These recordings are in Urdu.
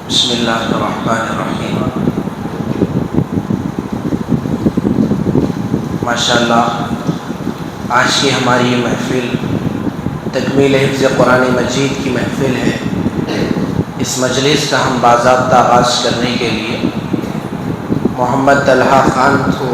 بسم اللہ الرحمن الرحیم۔ ماشاءاللہ آج کی ہماری یہ محفل تکمیل حفظ قرآن مجید کی محفل ہے۔ اس مجلس کا ہم باضابطہ آغاز کرنے کے لیے محمد طلحہ خان کو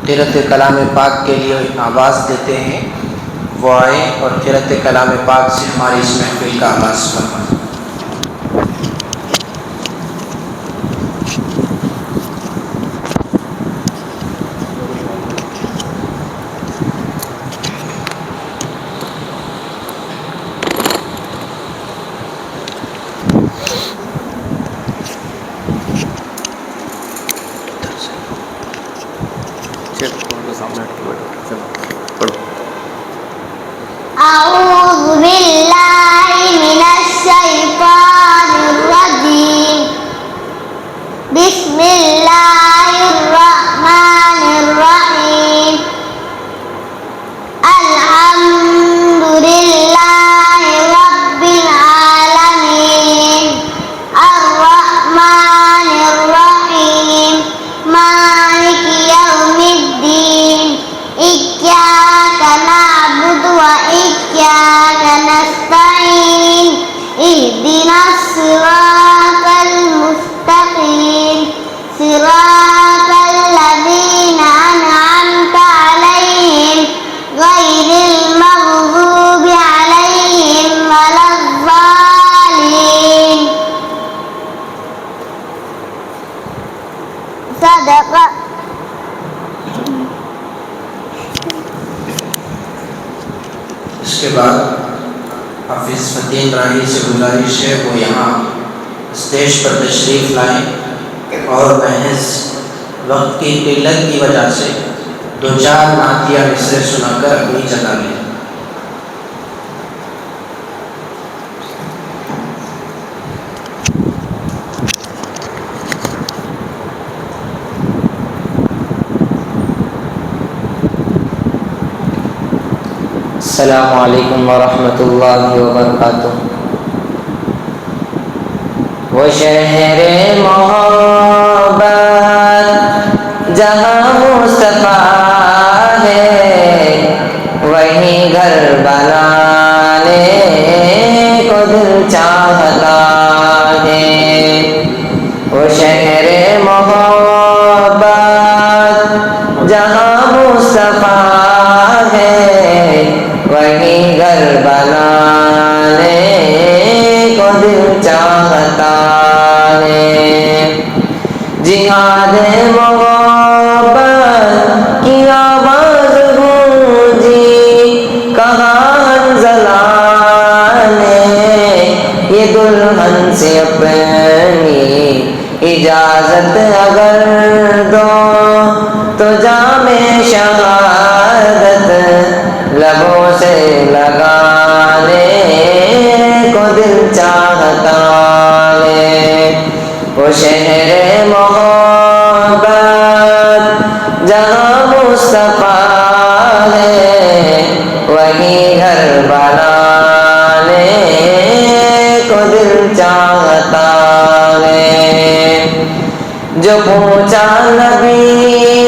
قرأت کلام پاک کے لیے آواز دیتے ہیں، وہ آئے اور قرأت کلام پاک سے ہماری اس محفل کا آغاز فرمائیں۔ أعوذ بالله من الشيطان الرجيم. بسم الله الرحمن الرحيم. الحمد لله رب العالمين الرحمن الرحيم مالك يوم الدين إياك نعبد وإياك نستعين اهدنا الصراط المستقيم صراط الذين أنعمت عليهم غير المغضوب عليهم ولا الضالين. صدق. اس کے بعد حافظ فتین راہی سے گزارش ہے وہ یہاں اسٹیج پر تشریف لائیں اور محض وقت کی قلت کی وجہ سے 2-4 نعتیہ مصرع سنا کر اپنی جگہ لیں۔ السلام علیکم ورحمۃ اللہ وبرکاتہ۔ وہ شہر محبت جہاں مصطفیٰ ہے، وہیں گھر بنانے کو دل چاہتا ہے۔ وہ شہر محبت جہاں مصطفیٰ ہے، وہیں گھر بنانے کو دل چاہتا ہے۔ جہاد محبت کی آواز گونجی کہاں حنظلہ نے، یہ دلہن سے اپنی اجازت اگر دو تو جام شہادت لبوں سے لگانے کو دل چاہتا ہے۔ وہ شہر محبت جہاں مصطفیٰ ہے، وہیں گھر بنانے کو دل چاہتا ہے۔ جو پوچھا نبی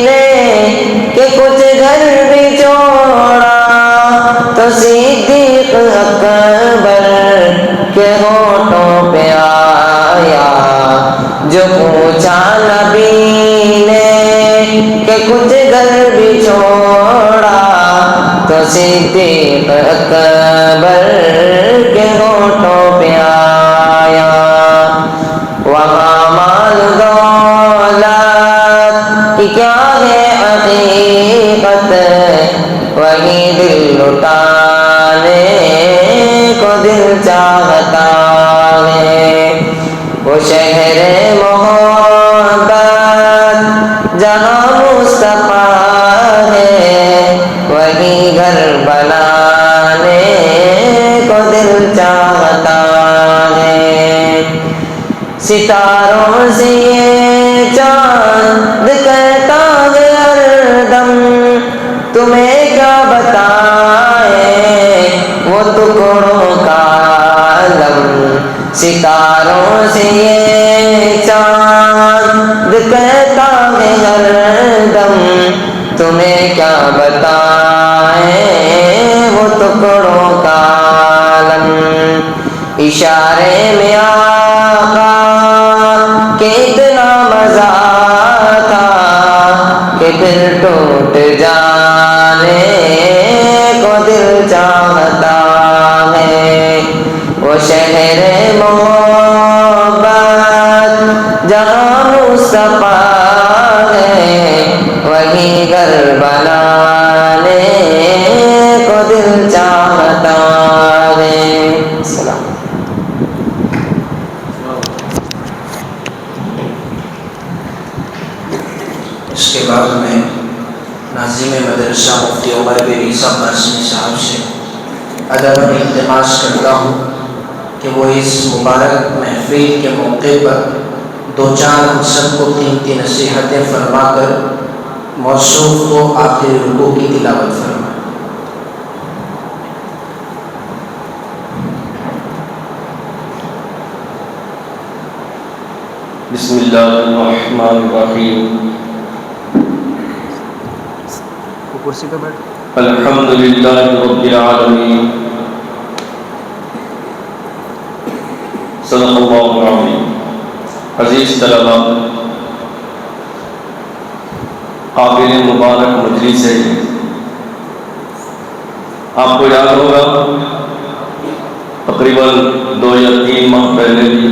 نے کہ کچھ گھر بھی چھوڑا، تو صدیق اکبر کے ہونٹوں پہ آیا۔ جو پوچھا نبی نے کہ کچھ گھر بھی چھوڑا، تو صدیق اکبر کے ہونٹوں پہ آیا۔ وہاں مال دولت کی کیا ہے حقیقت، وہیں دل لٹانے کو دل چاہتا ہے۔ وہ شہر محبت جہاں مصطفیٰ ہے، وہیں گھر بنانے کو دل چاہتا ہے۔ ستاروں سے یہ چاند کہتا ہے ہر دم، تمہیں کیا بتائیں وہ ٹکڑوں کا عالم۔ ستاروں سے یہ بتائیں وہ ٹکڑوں کا عالم، اشارے میں آقا کہ اتنا مزہ تھا کہ پھر ٹوٹ جانے کو دل چاہتا ہے۔ وہ شہر محبت جہاں مصطفیٰ ہے، وہی گھر بنانے کو دل چاہتا ہے۔ السلام۔ اس کے بعد میں ناظم مدرسہ مفتی عمر بن عیسیٰ قاسمی صاحب سے ادب التماس کرتا ہوں کہ وہ اس مبارک محفل کے موقع پر دو چار ہم سب کو قیمتی نصیحتیں فرما کر موصوف کو آخری رکوع کی تلاوت فرمائیں۔ بسم اللہ الرحمن الرحیم۔ کرسی پہ بیٹھ۔ الحمد للہ رب العالمین، صدق اللہ العظیم۔ عزیز طلباء، قابل مبارک مجلس ہے۔ آپ کو یاد ہوگا تقریباً 2 یا 3 ماہ پہلے بھی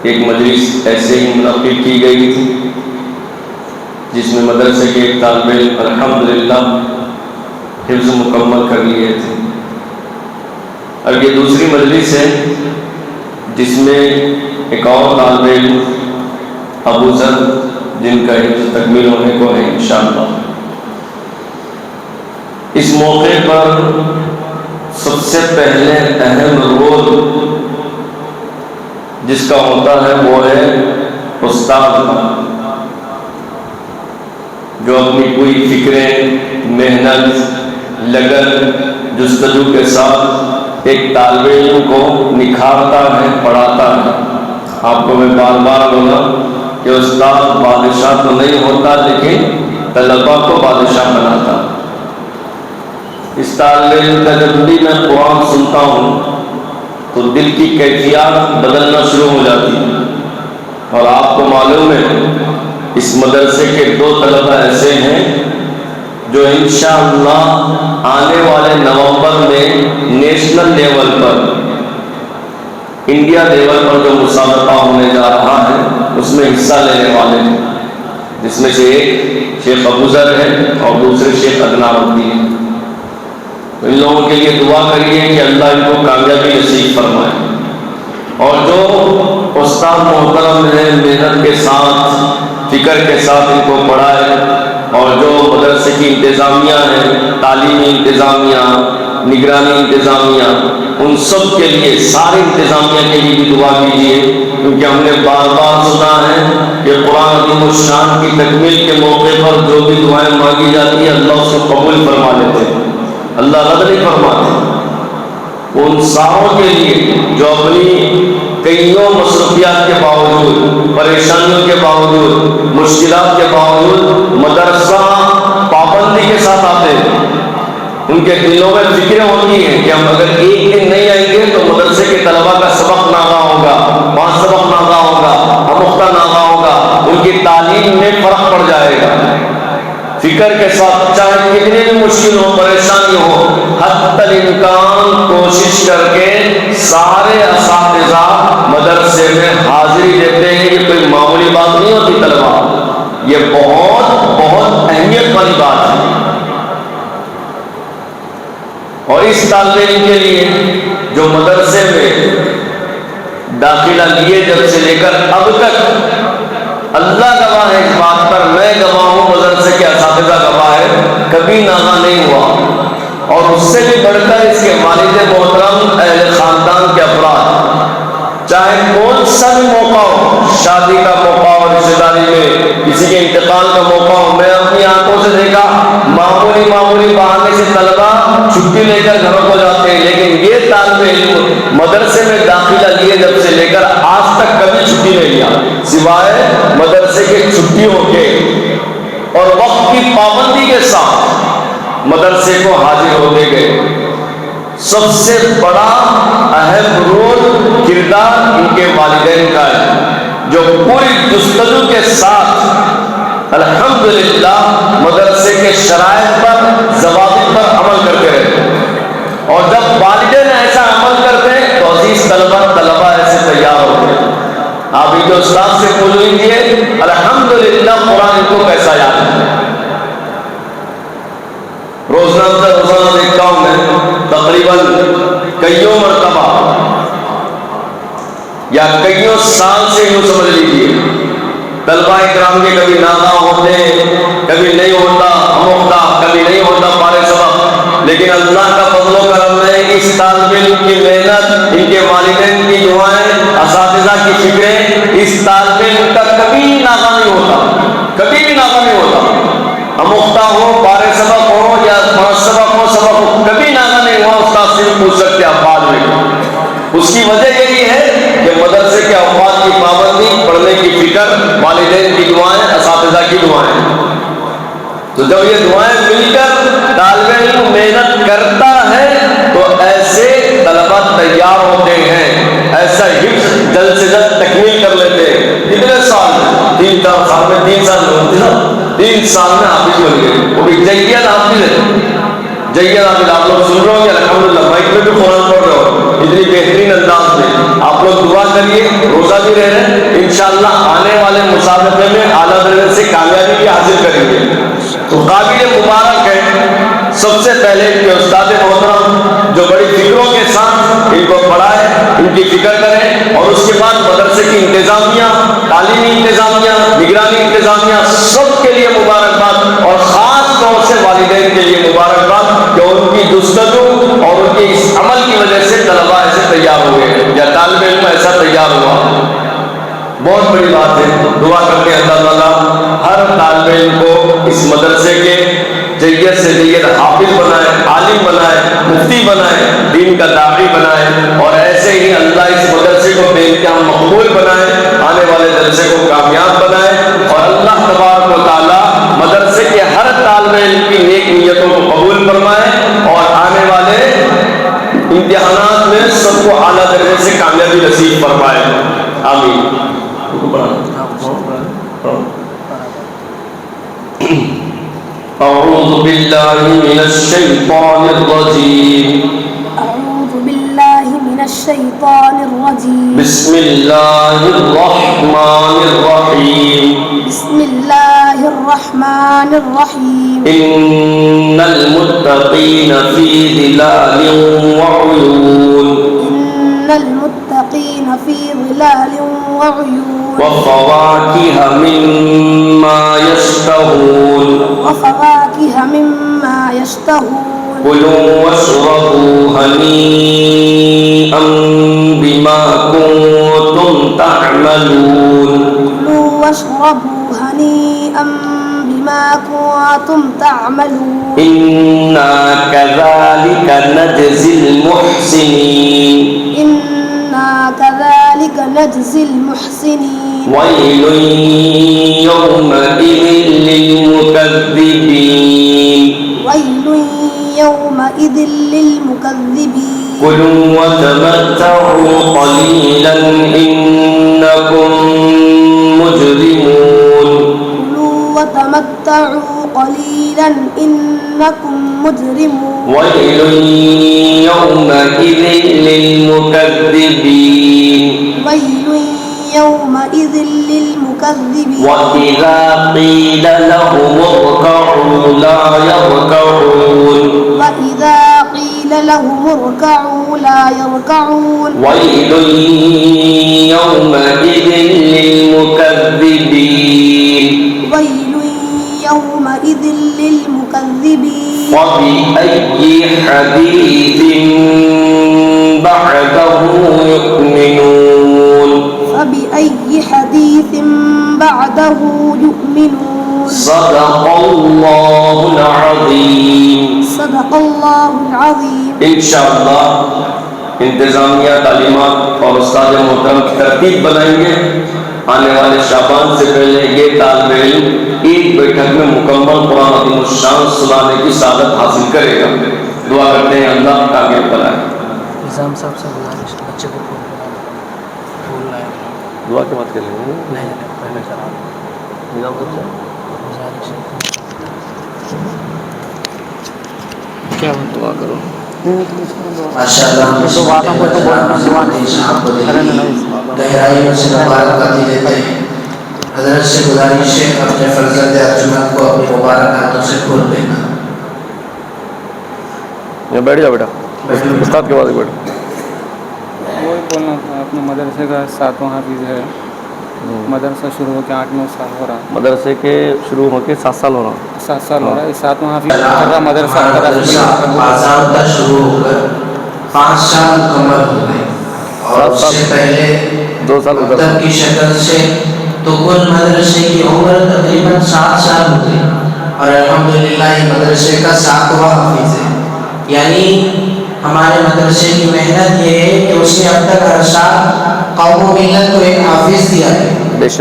ایک مجلس ایسے ہی منعقد کی گئی تھی، جس میں مدرسے کے ایک طالب علم الحمدللہ حفظ مکمل کر لیے تھے۔ اب یہ دوسری مجلس ہے جس میں ایک اور طالب علم ابو ذر، جن کا حفظ تکمیل ہونے کو ہے انشاءاللہ۔ اس موقع پر سب سے پہلے اہم رول جس کا ہوتا ہے وہ ہے استاد کا، جو اپنی پوری فکریں، محنت، لگن، جستجو کے ساتھ ایک طالب علم کو نکھارتا ہے، پڑھاتا ہے۔ آپ کو میں بار بار بولا کہ استاد بادشاہ تو نہیں ہوتا، لیکن طلباء کو بادشاہ بناتا۔ اس طالب علم کا جب بھی میں قرآن سنتا ہوں تو دل کی کیفیات بدلنا شروع ہو جاتی ہے۔ اور آپ کو معلوم ہے اس مدرسے کے 2 طلباء ایسے ہیں جو انشاءاللہ آنے والے نومبر میں نیشنل لیول پر، انڈیا لیول پر جو مسابقہ ہونے جا رہا ہے اس میں حصہ لینے والے ہیں، جس میں سے ایک شیخ ابو ذر ہے اور دوسرے شیخ ادنان الدین ہیں۔ تو ان لوگوں کے لیے دعا کریے کہ اللہ ان کو کامیابی نصیب فرمائے، اور جو استاد محترم نے محنت کے ساتھ، فکر کے ساتھ ان کو پڑھائے، اور جو مدرسے کی انتظامیہ ہے، تعلیمی انتظامیہ، نگرانی انتظامیہ، ان سب کے لیے، ساری انتظامیہ کے لیے بھی دعا کیجیے، کیونکہ ہم نے بار بار سنا ہے کہ قرآن عظیم الشان کی تکمیل کے موقع پر جو بھی دعائیں مانگی جاتی ہیں اللہ اس کو قبول فرما لیتے ہیں، اللہ رد نہیں فرماتے۔ ان ساروں کے لیے جو اپنی کئیوں مصروفیات کے باوجود، پریشانیوں کے باوجود، مشکلات کے باوجود مدرسہ پابندی کے ساتھ آتے ہیں، ان کے دلوں میں فکریں ہوتی ہیں کہ ہم اگر ایک دن نہیں آئیں گے تو مدرسے کے طلباء کا سبق ناغا ہوگا، وہاں سبق ناغا ہوگا، آموختہ ناغا ہوگا، ان کی تعلیم میں فرق پڑ جائے گا۔ فکر کے ساتھ چاہے کتنی بھی مشکل ہو، پریشانی ہو، حتی الامکان کوشش کر کے سارے اساتذہ مدرسے میں حاضری دیتے ہیں۔ یہ کوئی معمولی بات نہیں ہوتی طلباء، یہ بہت بہت اہمیت والی بات ہے۔ اور اس طالب علم کے لیے جو مدرسے میں داخلہ لیے جب سے لے کر اب تک، اللہ گواہ ہے اس بات پر، میں گواہ ہوں، مدرسے کے اساتذہ گواہ ہے، کبھی ناغا نہیں ہوا۔ اور اس سے بھی بڑھ کر اس کے والد محترم، اہل خاندان کے افراد، چاہے کون سا بھی موقع ہو، شادی کا موقع ہو، رشتہ داری میں کسی کے انتقال کا موقع ہو، میں اپنی آنکھوں سے دیکھا معمولی بہانے سے طلبا چھٹی لے کر گھروں کو جاتے ہیں، لیکن یہ طالب علم مدرسے میں داخلہ لیے جب سے لے کر آج تک کبھی چھٹی نہیں لیا، سوائے مدرسے کے چھٹیوں کے اور وقت کی پابندی کے ساتھ مدرسے کو حاضر ہوتے گئے۔ سب سے بڑا اہم رول کردار ان کے والدین کا ہے، جو پوری جستجو کے ساتھ الحمدللہ مدرسے کے شرائط پر، ضوابط پر عمل کرتے رہے۔ اور جب والدین ایسا عمل کرتے تو عزیز طلبہ ایسے تیار ہوتے۔ آپ ان کے استاد سے پوچھ لیجیے الحمدللہ قرآن کو کیسا یاد ہے۔ روزانہ دیکھتا ہوں میں تقریباً کئیوں مرتبہ یا کئیوں سال سے یوں سمجھ لیجیے طلبہ کرام کے کبھی ناغہ ہوتے، کبھی نہیں ہوتا ہوتا، کبھی نہیں ہوتا پارے سبق، لیکن اللہ کا فضل و کرم ہے اس طالب علم کی محنت، ان کے والدین کی دعائیں، اساتذہ کی فکریں، اس طالب علم کا کبھی ناغہ نہیں ہوتا، کبھی بھی ناغہ نہیں ہوتا۔ امختہ ہو، پارے سبق ہو یا 5 سبق ہو، کبھی ناغہ نہیں ہوا۔ استاد سے بھی پوچھ سکتے آپ بعد میں۔ اس کی وجہ یہی ہے کہ مدرسے کے اوقات کی پابندی، پڑھنے کی فکر، والدین کی دعائیں، اساتذہ کی دعائیں۔ تو جب یہ دعائیں مل کر طالب علم محنت کرتا ہے تو ایسے طلبہ تیار ہوتے ہیں، ایسا حفظ جلد سے جلد تکمیل کر لیتے ہیں۔ کتنے سال میں 3 سال میں 3 سال میں ہوتی نا، 3 سال میں حافظ بن گئے، وہ بھی جید حافظ ہے۔ جید حافظ آپ لوگ سن رہے ہو کہ الحمدللہ مائک میں بھی قرآن پڑھ رہے ہو اتنی بہترین انداز میں۔ آپ لوگ دعا کریے، روزہ بھی رہ رہے ہیں، انشاءاللہ آنے والے مسابقے میں اعلیٰ درجے سے کامیابی بھی حاصل کریں گے۔ تو قابل مبارک ہے سب سے پہلے ان کے استاد محترم جو بڑی فکروں کے ساتھ ان کو پڑھائے، ان کی فکر کریں، اور اس کے بعد مدرسے کی انتظامیہ، تعلیمی انتظامیہ، نگرانی انتظامیہ، سب کے لیے مبارکباد، اور خاص طور سے والدین کے لیے مبارکباد کہ ان کی جستجو اور ان کے اس عمل کی وجہ سے طلبہ ایسے تیار ہوئے یا طالب علم ایسا تیار ہوا۔ بہت بڑی بات ہے۔ دعا کرتے ہیں اللہ تعالیٰ ہر طالب علم کو اس مدرسے کے جیت سے جیت حافظ بنائے، عالم بنائے، مفتی بنائے، دین کا داعی بنائے، اور ایسے ہی اللہ اس مدرسے کو بے انتہا مقبول بنائے، آنے والے جلسے کو کامیاب بنائے، اور اللہ تبارک و تعالیٰ مدرسے کے ہر طالب علم کی نیک نیتوں کو قبول فرمائے، اور آنے والے امتحانات میں سب کو اعلیٰ درجے سے کامیابی نصیب فرمائے، آمین۔ اعوذ باللہ من الشیطان الرجیم، أعوذ بالله من الشيطان الرجيم، بسم اللہ الرحمن الرحیم، بسم الله الرحمن الرحيم، ان المتقین فی ظلال وعیون، إن المتقين في ظلال وعيون، وفواکہ مما یشتہون، وفواكه مما يشتهون، کلوا واشربوا ہنیئا بما کنتم تعملون، كلوا واشربوا هنيئا بما كنتم تعملون، انا کذالک نجزی المحسنین، إنا كذلك نجزي المحسنين، ویل یومئذ للمکذبین، ويل يومئذ للمكذبين، کلوا وتمتعوا قلیلا انکم مجرمون، كلوا وتمتعوا قليلا إنكم مجرمون، ویل یومئذ للمکذبین، ويل يومئذ للمكذبين، وَإِذَا قِيلَ لَهُمُ ارْكَعُوا لَا يَرْكَعُونَ، وإذا قيل لهم اركعوا لا يركعون، وَيْلٌ يَوْمَئِذٍ لِّلْمُكَذِّبِينَ، ويل يومئذ للمكذبين، وَبِأَيِّ حَدِيثٍ بَعْدَهُ يُؤْمِنُونَ، فبأي حديث بعده يؤمنون، صدق اللہ العظیم۔ صدق الله العظيم۔ انشاءاللہ انتظامیہ تعلیمات اور استاد محترم کی ترتیب بنائیں گے، آنے والے شعبان سے پہلے یہ طالب علم ایک بیٹھک میں مکمل قرآن عظیم الشان سنانے کی سعادت حاصل کرے گا. دعا کرتے ہیں اللہ کامیاب بنائے. نظام صاحب سے گزارش بچے کو پھول لائے. دعا کے بات کریں گے. نہیں پہلے کرا نظام صاحب گزارش کیا دعا کرو. ماشاءاللہ گہرائی میں سے مبارکبادی دیتے ہیں. حضرت سے گزارش ہے اپنے فرزند ارجمند کو اپنی مبارک ہاتھوں سے کھول دینا. بیٹھ جا بیٹا, استاد کے بعد بیٹھ. وہی بولنا تھا, اپنے مدرسے کا 7واں حافظ ہے. مدرسہ شروع ہو کے 8-9 سال ہو رہا. مدرسے کے شروع ہو کے 7 سال ہو رہا. 7 سال ہو رہا ہے. 7واں حافظ مدرسہ باضابطہ شروع ہو کر 5 سال مکمل ہو گئے, اور اس سے پہلے 2 سال مکتب کی شکل سے تو کل مدرسے کی عمر تقریباً 7 سال ہو گئی, اور الحمدللہ یہ مدرسے کا 7واں حافظ ہے. یعنی ہمارے مدرسے کی محنت یہ ہے کہ اس نے اب تک ہر سال قوم و ملت کو ایک حافظ دیا ہے,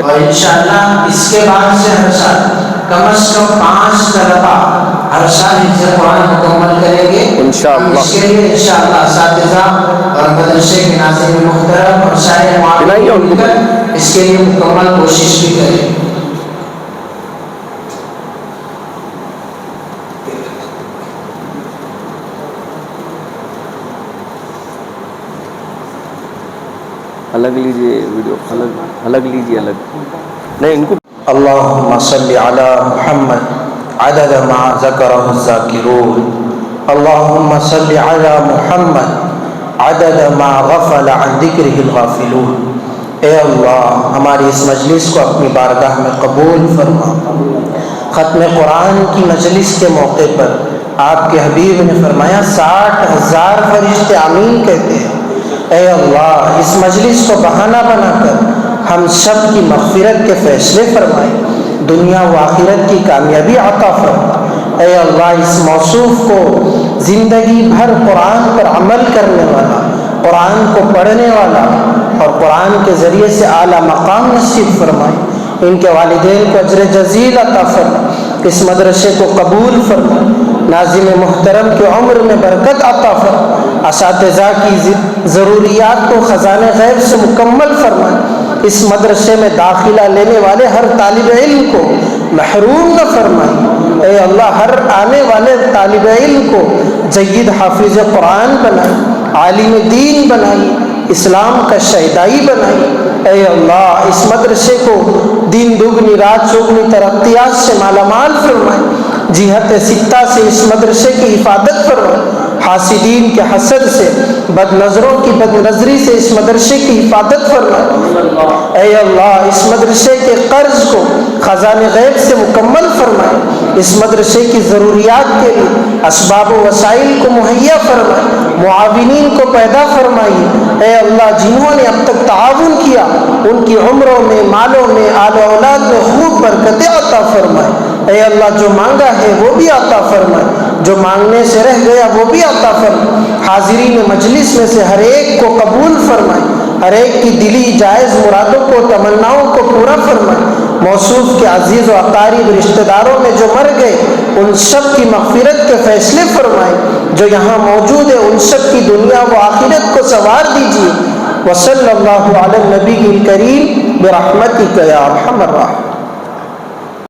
اور انشاءاللہ اس کے بعد سے ہر سال کم از کم 5 طلبہ ہر سال حفظ قرآن مکمل کریں گے انشاءاللہ. اس کے لیے انشاءاللہ اساتذہ اور مدرسے کے ناظرین محترم اور سارے معاونین مل کر اس کے لیے مکمل کوشش بھی کریں. الگ لیجیے ویڈیو, الگ لیجیے, الگ نہیں ان کو. اللهم صل على محمد عدد ما ذكره الذاكرون. اللهم صل على محمد عدد ما غفل عن ذكره الغافلون. اے اللہ ہماری اس مجلس کو اپنی بارگاہ میں قبول فرما. ختم قرآن کی مجلس کے موقع پر آپ کے حبیب نے فرمایا 60,000 فرشتے آمین کہتے ہیں. اے اللہ اس مجلس کو بہانہ بنا کر ہم سب کی مغفرت کے فیصلے فرمائے, دنیا و آخرت کی کامیابی عطا فرما. اے اللہ اس موصوف کو زندگی بھر قرآن پر عمل کرنے والا, قرآن کو پڑھنے والا اور قرآن کے ذریعے سے اعلیٰ مقام نصیب فرمائے. ان کے والدین کو اجر جزیل عطا فرما. اس مدرسے کو قبول فرما. ناظم محترم کی عمر میں برکت عطا فرما. اساتذہ کی ضروریات کو خزانہ غیب سے مکمل فرمائے. اس مدرسے میں داخلہ لینے والے ہر طالب علم کو محروم نہ فرمائے. اے اللہ ہر آنے والے طالب علم کو جید حافظ قرآن بنائے, عالم دین بنائی, اسلام کا شہدائی بنائی. اے اللہ اس مدرسے کو دن دگنی رات چوگنی ترقیات سے مالا مال فرمائے. جہت ستہ سے اس مدرسے کی حفاظت فرمائے. حاسدین کے حسد سے, بد نظروں کی بد نظری سے اس مدرسے کی حفاظت فرمائے. اے اللہ اس مدرسے کے قرض کو خزانہ غیب سے مکمل فرمائے. اس مدرسے کی ضروریات کے لیے اسباب و وسائل کو مہیا فرمائے. معاونین کو پیدا فرمائیے. اے اللہ جنہوں نے اب تک تعاون کیا ان کی عمروں میں, مالوں میں, آل و اولاد میں خوب برکتیں عطا فرمائے. اے اللہ جو مانگا ہے وہ بھی عطا فرمائے, جو مانگنے سے رہ گیا وہ بھی عطا فرمائے. حاضرین مجلس میں سے ہر ایک کو قبول فرمائے, ہر ایک کی دلی جائز مرادوں کو, تمناؤں کو پورا فرمائے. موصوف کے عزیز و اقارب رشتہ داروں میں جو مر گئے ان سب کی مغفرت کے فیصلے فرمائے. جو یہاں موجود ہے ان سب کی دنیا و آخرت کو سنوار دیجیے. وصلی اللہ علی النبی الکریم برحمتک یا ارحم الراحمین.